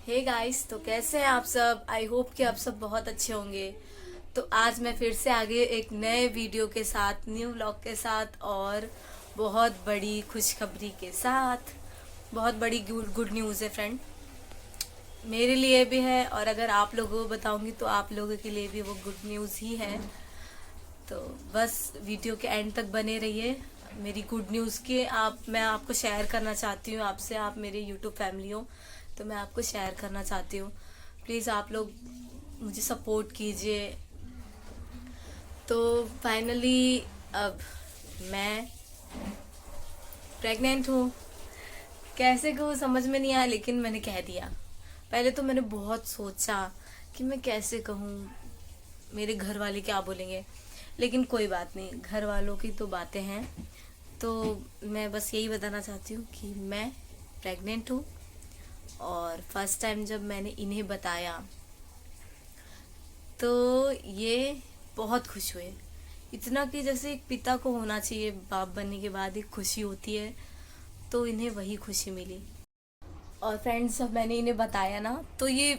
Hey guys, तो कैसे हैं आप सब। आई होप कि आप सब बहुत अच्छे होंगे। तो आज मैं फिर से आगे एक नए वीडियो के साथ, न्यू व्लॉग के साथ और बहुत बड़ी खुशखबरी के साथ। बहुत बड़ी गुड न्यूज़ है फ्रेंड, मेरे लिए भी है और अगर आप लोगों को बताऊंगी तो आप लोगों के लिए भी वो गुड न्यूज़ ही है। तो बस वीडियो के एंड तक बने रहिए। मेरी गुड न्यूज़ के मैं आपको शेयर करना चाहती हूँ आपसे। आप मेरे यूट्यूब फैमिली हो तो मैं आपको शेयर करना चाहती हूँ। प्लीज़ आप लोग मुझे सपोर्ट कीजिए। तो फाइनली अब मैं प्रेग्नेंट हूँ। कैसे कहूँ समझ में नहीं आया, लेकिन मैंने कह दिया। पहले तो मैंने बहुत सोचा कि मैं कैसे कहूँ, मेरे घर वाले क्या बोलेंगे, लेकिन कोई बात नहीं, घर वालों की तो बातें हैं। तो मैं बस यही बताना चाहती हूँ कि मैं प्रेग्नेंट हूँ। और फर्स्ट टाइम जब मैंने इन्हें बताया तो ये बहुत खुश हुए। इतना कि जैसे एक पिता को होना चाहिए बाप बनने के बाद एक खुशी होती है, तो इन्हें वही खुशी मिली। और फ्रेंड्स, जब मैंने इन्हें बताया ना तो ये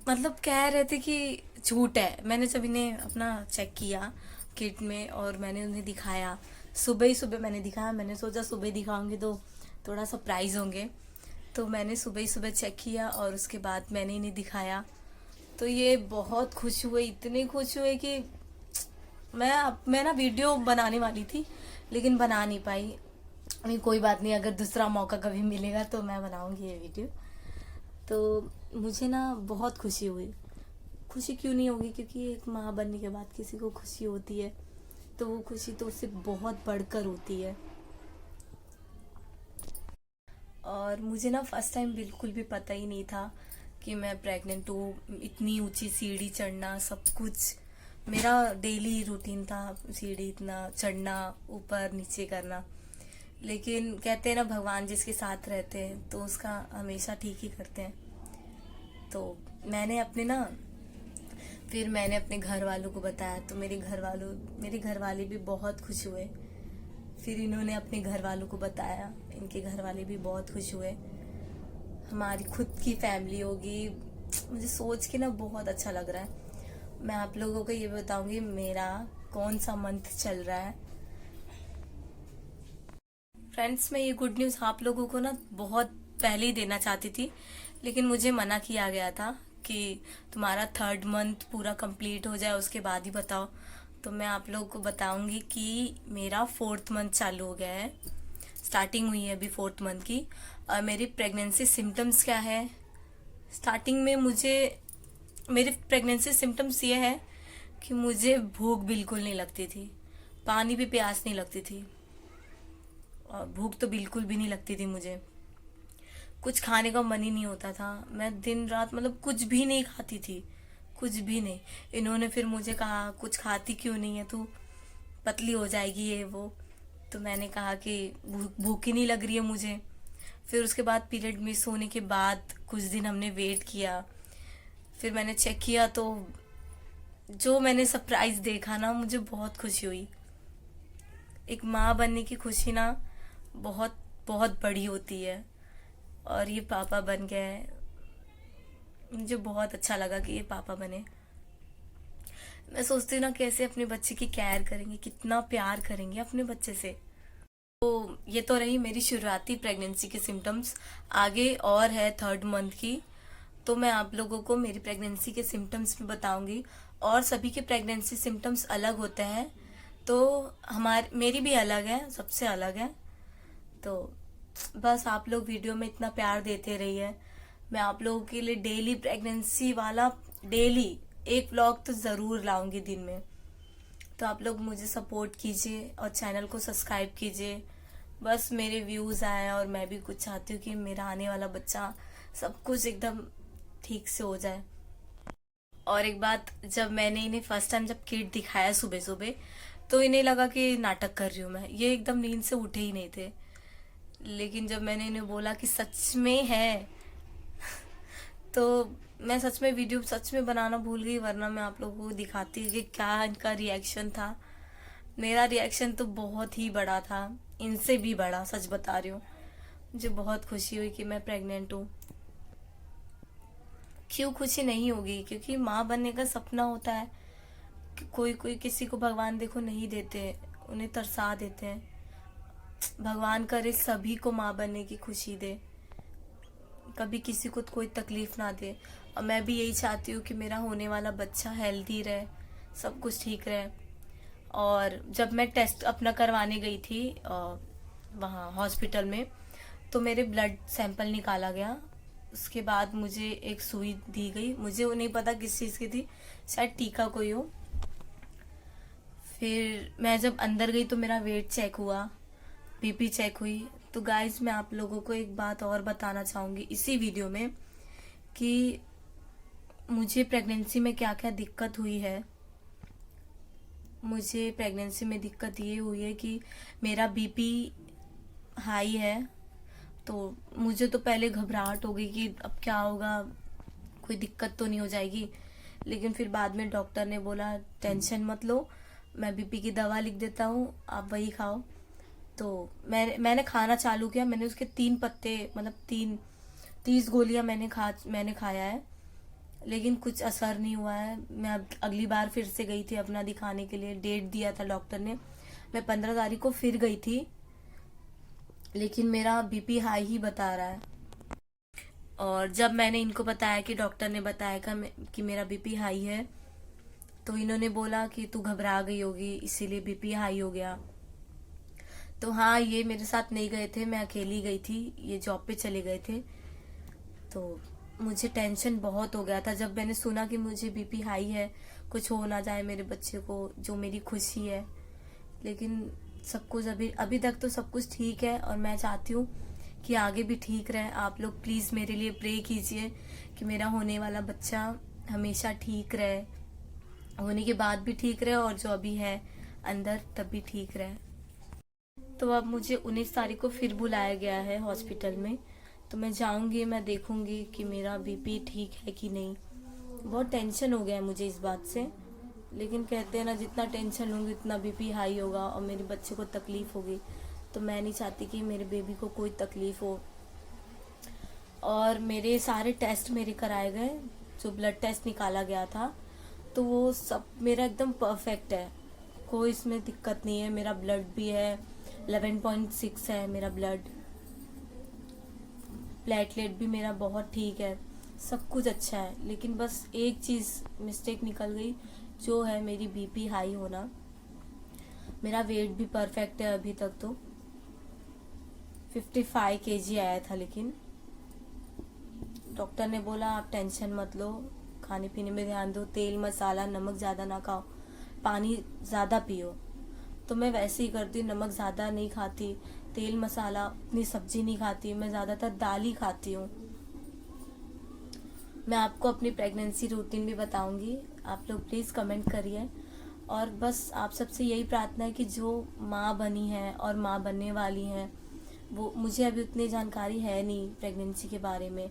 मतलब कह रहे थे कि झूठ है। मैंने जब इन्हें अपना चेक किया किट में और मैंने उन्हें दिखाया, सुबह ही सुबह मैंने दिखाया। मैंने सोचा सुबह दिखाऊंगी तो थोड़ा सरप्राइज होंगे, तो मैंने सुबह ही सुबह चेक किया और उसके बाद मैंने इन्हें दिखाया। तो ये बहुत खुश हुए, इतने खुश हुए कि मैं ना वीडियो बनाने वाली थी लेकिन बना नहीं पाई। नहीं, कोई बात नहीं, अगर दूसरा मौका कभी मिलेगा तो मैं बनाऊंगी ये वीडियो। तो मुझे ना बहुत खुशी हुई। खुशी क्यों नहीं होगी, क्योंकि एक माँ बनने के बाद किसी को खुशी होती है तो वो खुशी तो उससे बहुत बढ़कर होती है। और मुझे ना फर्स्ट टाइम बिल्कुल भी पता ही नहीं था कि मैं प्रेग्नेंट हूँ। इतनी ऊंची सीढ़ी चढ़ना, सब कुछ मेरा डेली रूटीन था, सीढ़ी इतना चढ़ना, ऊपर नीचे करना। लेकिन कहते हैं ना, भगवान जिसके साथ रहते हैं तो उसका हमेशा ठीक ही करते हैं। तो मैंने अपने ना फिर मैंने अपने घर वालों को बताया तो मेरे घर वाले भी बहुत खुश हुए। फिर इन्होंने अपने घर वालों को बताया, इनके घर वाले भी बहुत खुश हुए। हमारी खुद की फैमिली होगी, मुझे सोच के ना बहुत अच्छा लग रहा है। मैं आप लोगों को ये बताऊंगी मेरा कौन सा मंथ चल रहा है। फ्रेंड्स, मैं ये गुड न्यूज़ आप लोगों को ना बहुत पहले ही देना चाहती थी, लेकिन मुझे मना किया गया था कि तुम्हारा थर्ड मंथ पूरा कंप्लीट हो जाए उसके बाद ही बताओ। तो मैं आप लोगों को बताऊंगी कि मेरा फोर्थ मंथ चालू हो गया है, स्टार्टिंग हुई है अभी फोर्थ मंथ की। और मेरी प्रेगनेंसी सिम्टम्स क्या है। स्टार्टिंग में मेरे प्रेगनेंसी सिम्टम्स ये है कि मुझे भूख बिल्कुल नहीं लगती थी, पानी भी प्यास नहीं लगती थी, और भूख तो बिल्कुल भी नहीं लगती थी मुझे। कुछ खाने का मन ही नहीं होता था। मैं दिन रात मतलब कुछ भी नहीं खाती थी, कुछ भी नहीं। इन्होंने फिर मुझे कहा कुछ खाती क्यों नहीं है तू, पतली हो जाएगी ये वो। तो मैंने कहा कि भूख ही नहीं लग रही है मुझे। फिर उसके बाद पीरियड मिस होने के बाद कुछ दिन हमने वेट किया। फिर मैंने चेक किया तो जो मैंने सरप्राइज देखा ना, मुझे बहुत खुशी हुई। एक माँ बनने की खुशी ना बहुत बहुत बड़ी होती है। और ये पापा बन गए, मुझे बहुत अच्छा लगा कि ये पापा बने। मैं सोचती हूँ ना कैसे अपने बच्चे की केयर करेंगे, कितना प्यार करेंगे अपने बच्चे से। तो ये तो रही मेरी शुरुआती प्रेगनेंसी के सिम्टम्स। आगे और है थर्ड मंथ की, तो मैं आप लोगों को मेरी प्रेगनेंसी के सिम्टम्स भी बताऊंगी। और सभी के प्रेगनेंसी सिम्टम्स अलग होते हैं, तो मेरी भी अलग है, सबसे अलग है। तो बस आप लोग वीडियो में इतना प्यार देते रहिए। मैं आप लोगों के लिए डेली प्रेगनेंसी वाला डेली एक व्लॉग तो ज़रूर लाऊंगी दिन में। तो आप लोग मुझे सपोर्ट कीजिए और चैनल को सब्सक्राइब कीजिए। बस मेरे व्यूज़ आए और मैं भी कुछ चाहती हूँ कि मेरा आने वाला बच्चा सब कुछ एकदम ठीक से हो जाए। और एक बात, जब मैंने इन्हें फर्स्ट टाइम जब किट दिखाया सुबह सुबह, तो इन्हें लगा कि नाटक कर रही हूँ मैं। ये एकदम नींद से उठे ही नहीं थे। लेकिन जब मैंने इन्हें बोला कि सच में है, तो मैं सच में वीडियो सच में बनाना भूल गई, वरना मैं आप लोगों को दिखाती कि क्या इनका रिएक्शन था। मेरा रिएक्शन तो बहुत ही बड़ा था, इनसे भी बड़ा, सच बता रही हूँ। मुझे बहुत खुशी हुई कि मैं प्रेग्नेंट हूँ। क्यों खुशी नहीं होगी? क्योंकि माँ बनने का सपना होता है कि कोई कोई किसी को भगवान देखो नहीं देते, उन्हें तरसा देते हैं। भगवान करे सभी को माँ बनने की खुशी दे, कभी किसी को कोई तकलीफ ना दे। और मैं भी यही चाहती हूँ कि मेरा होने वाला बच्चा हेल्दी रहे, सब कुछ ठीक रहे। और जब मैं टेस्ट अपना करवाने गई थी वहाँ हॉस्पिटल में, तो मेरे ब्लड सैंपल निकाला गया। उसके बाद मुझे एक सुई दी गई, मुझे वो नहीं पता किस चीज़ की थी, शायद टीका कोई हो। फिर मैं जब अंदर गई तो मेरा वेट चेक हुआ, बीपी चेक हुई। तो गाइज मैं आप लोगों को एक बात और बताना चाहूँगी इसी वीडियो में कि मुझे प्रेगनेंसी में क्या क्या दिक्कत हुई है। मुझे प्रेगनेंसी में दिक्कत ये हुई है कि मेरा बीपी हाई है। तो मुझे तो पहले घबराहट हो गई कि अब क्या होगा, कोई दिक्कत तो नहीं हो जाएगी। लेकिन फिर बाद में डॉक्टर ने बोला टेंशन मत लो, मैं बीपी की दवा लिख देता हूँ, आप वही खाओ। तो मैंने खाना चालू किया। मैंने उसके 3 पत्ते मतलब 30 गोलियां मैंने खाया है, लेकिन कुछ असर नहीं हुआ है। मैं अब अगली बार फिर से गई थी अपना दिखाने के लिए, डेट दिया था डॉक्टर ने। मैं 15 तारीख को फिर गई थी, लेकिन मेरा बीपी हाई ही बता रहा है। और जब मैंने इनको बताया कि डॉक्टर ने बताया कि मेरा बीपी हाई है, तो इन्होंने बोला कि तू घबरा गई होगी इसीलिए बीपी हाई हो गया। तो हाँ, ये मेरे साथ नहीं गए थे, मैं अकेली गई थी, ये जॉब पे चले गए थे। तो मुझे टेंशन बहुत हो गया था जब मैंने सुना कि मुझे बीपी हाई है, कुछ हो ना जाए मेरे बच्चे को, जो मेरी खुशी है। लेकिन सब कुछ अभी तक तो सब कुछ ठीक है, और मैं चाहती हूँ कि आगे भी ठीक रहे। आप लोग प्लीज मेरे लिए प्रे कीजिए कि मेरा होने वाला बच्चा हमेशा ठीक रहे, होने के बाद भी ठीक रहे, और जो अभी है अंदर तब भी ठीक रहे। तो अब मुझे 19 तारीख को फिर बुलाया गया है हॉस्पिटल में। तो मैं जाऊंगी, मैं देखूंगी कि मेरा बीपी ठीक है कि नहीं। बहुत टेंशन हो गया है मुझे इस बात से, लेकिन कहते हैं ना, जितना टेंशन लूंगी उतना बीपी हाई होगा और मेरे बच्चे को तकलीफ होगी। तो मैं नहीं चाहती कि मेरे बेबी को कोई तकलीफ हो। और मेरे सारे टेस्ट मेरे कराए गए, जो ब्लड टेस्ट निकाला गया था, तो वो सब मेरा एकदम परफेक्ट है, कोई इसमें दिक्कत नहीं है। मेरा ब्लड भी है 11.6 है मेरा ब्लड, प्लेटलेट भी मेरा बहुत ठीक है, सब कुछ अच्छा है। लेकिन बस एक चीज़ मिस्टेक निकल गई, जो है मेरी बीपी हाई होना। मेरा वेट भी परफेक्ट है, अभी तक तो 55 kg आया था। लेकिन डॉक्टर ने बोला आप टेंशन मत लो, खाने पीने में ध्यान दो, तेल मसाला नमक ज़्यादा ना खाओ, पानी ज़्यादा पियो। तो मैं वैसे ही करती हूँ, नमक ज़्यादा नहीं खाती, तेल मसाला उतनी सब्जी नहीं खाती, मैं ज़्यादातर दाल ही खाती हूँ। मैं आपको अपनी प्रेगनेंसी रूटीन भी बताऊंगी, आप लोग प्लीज़ कमेंट करिए। और बस आप सबसे यही प्रार्थना है कि जो माँ बनी है और माँ बनने वाली हैं, वो मुझे अभी उतनी जानकारी है नहीं प्रेगनेंसी के बारे में,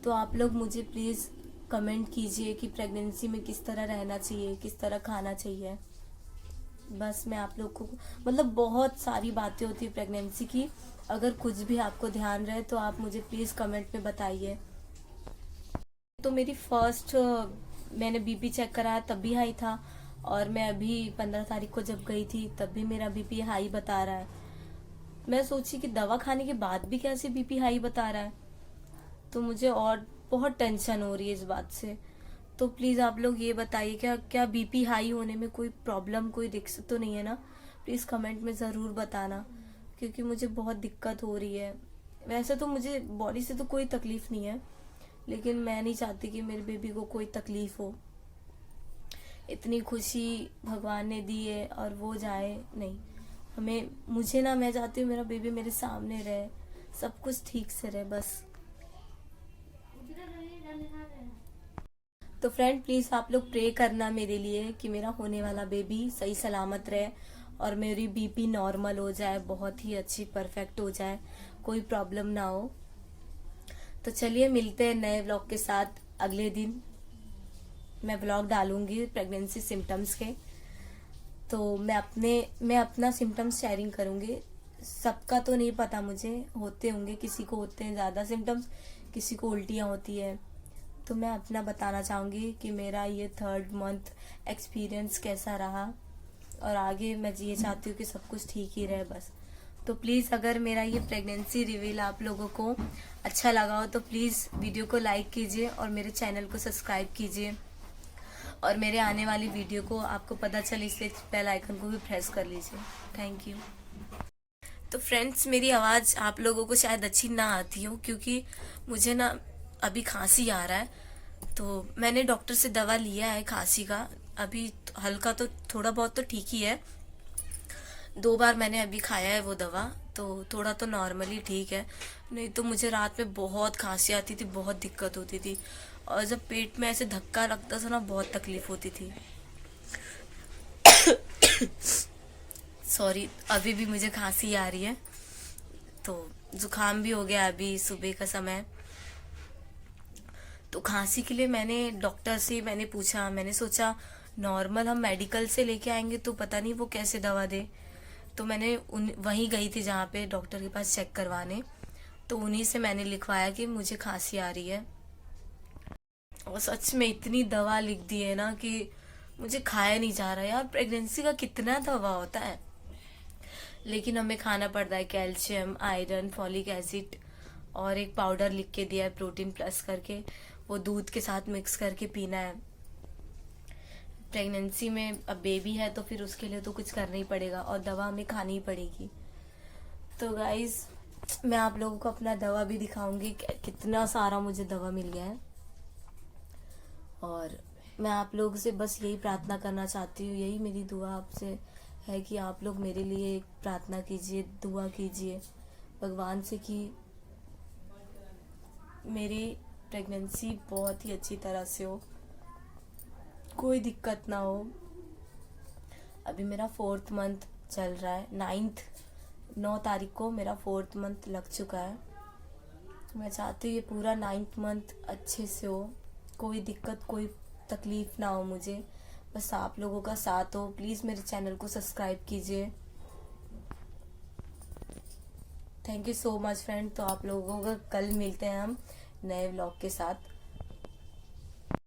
तो आप लोग मुझे प्लीज़ कमेंट कीजिए कि प्रेगनेंसी में किस तरह रहना चाहिए, किस तरह खाना चाहिए। बस मैं आप लोग को मतलब बहुत सारी बातें होती है प्रेगनेंसी की, अगर कुछ भी आपको ध्यान रहे तो आप मुझे प्लीज़ कमेंट में बताइए। तो मेरी फर्स्ट मैंने बीपी चेक कराया तब भी हाई था, और मैं अभी 15 तारीख को जब गई थी तब भी मेरा बीपी हाई बता रहा है। मैं सोची कि दवा खाने के बाद भी कैसे बीपी हाई बता रहा है, तो मुझे और बहुत टेंशन हो रही है इस बात से। तो प्लीज़ आप लोग ये बताइए, क्या बीपी हाई होने में कोई प्रॉब्लम, कोई दिक्कत तो नहीं है ना? प्लीज़ कमेंट में ज़रूर बताना, क्योंकि मुझे बहुत दिक्कत हो रही है। वैसे तो मुझे बॉडी से तो कोई तकलीफ नहीं है, लेकिन मैं नहीं चाहती कि मेरे बेबी को कोई तकलीफ हो। इतनी खुशी भगवान ने दी है और वो जाए नहीं। मुझे ना, मैं चाहती हूँ मेरा बेबी मेरे सामने रहे, सब कुछ ठीक से रहे बस। तो फ्रेंड प्लीज़ आप लोग प्रे करना मेरे लिए कि मेरा होने वाला बेबी सही सलामत रहे और मेरी बीपी नॉर्मल हो जाए, बहुत ही अच्छी परफेक्ट हो जाए, कोई प्रॉब्लम ना हो। तो चलिए मिलते हैं नए व्लॉग के साथ। अगले दिन मैं व्लॉग डालूंगी प्रेगनेंसी सिम्टम्स के, तो मैं अपना सिम्टम्स शेयरिंग करूंगी। सबका तो नहीं पता मुझे, होते होंगे, किसी को होते हैं ज़्यादा सिम्टम्स, किसी को उल्टियाँ होती है, तो मैं अपना बताना चाहूँगी कि मेरा ये 3rd मंथ एक्सपीरियंस कैसा रहा, और आगे मैं ये चाहती हूँ कि सब कुछ ठीक ही रहे बस। तो प्लीज़ अगर मेरा ये प्रेगनेंसी रिवील आप लोगों को अच्छा लगा हो तो प्लीज़ वीडियो को लाइक कीजिए और मेरे चैनल को सब्सक्राइब कीजिए, और मेरे आने वाली वीडियो को आपको पता चले इसलिए बेल आइकन को भी प्रेस कर लीजिए। Thank you. तो फ्रेंड्स, मेरी आवाज़ आप लोगों को शायद अच्छी ना आती हो क्योंकि मुझे ना अभी खांसी आ रहा है। तो मैंने डॉक्टर से दवा लिया है खांसी का, अभी हल्का तो थोड़ा बहुत तो ठीक ही है। 2 बार मैंने अभी खाया है वो दवा, तो थोड़ा तो नॉर्मली ठीक है। नहीं तो मुझे रात में बहुत खांसी आती थी, बहुत दिक्कत होती थी, और जब पेट में ऐसे धक्का लगता था ना बहुत तकलीफ होती थी। सॉरी, अभी भी मुझे खांसी आ रही है, तो जुकाम भी हो गया अभी सुबह का समय। तो खांसी के लिए मैंने डॉक्टर से मैंने पूछा, मैंने सोचा नॉर्मल हम मेडिकल से लेके आएंगे तो पता नहीं वो कैसे दवा दे। तो मैंने वहीं गई थी जहाँ पे डॉक्टर के पास चेक करवाने, तो उन्हीं से मैंने लिखवाया कि मुझे खांसी आ रही है। और सच में इतनी दवा लिख दी है ना कि मुझे खाया नहीं जा रहा यार। प्रेगनेंसी का कितना दवा होता है, लेकिन हमें खाना पड़ता है कैल्शियम, आयरन, फॉलिक एसिड, और एक पाउडर लिख के दिया है प्रोटीन प्लस करके, वो दूध के साथ मिक्स करके पीना है। प्रेगनेंसी में अब बेबी है तो फिर उसके लिए तो कुछ करना ही पड़ेगा, और दवा हमें खानी ही पड़ेगी। तो गाइज, मैं आप लोगों को अपना दवा भी दिखाऊंगी, कितना सारा मुझे दवा मिल गया है। और मैं आप लोगों से बस यही प्रार्थना करना चाहती हूँ, यही मेरी दुआ आपसे है कि आप लोग मेरे लिए एक प्रार्थना कीजिए, दुआ कीजिए भगवान से कि मेरी प्रेगनेंसी बहुत ही अच्छी तरह से हो, कोई दिक्कत ना हो। अभी मेरा 4th मंथ चल रहा है, 9 तारीख को मेरा 4th मंथ लग चुका है। मैं चाहती हूँ ये पूरा 9th मंथ अच्छे से हो, कोई दिक्कत कोई तकलीफ ना हो मुझे, बस आप लोगों का साथ हो। प्लीज़ मेरे चैनल को सब्सक्राइब कीजिए। Thank you so much friend. तो आप लोगों को कल मिलते हैं हम नए व्लॉग के साथ।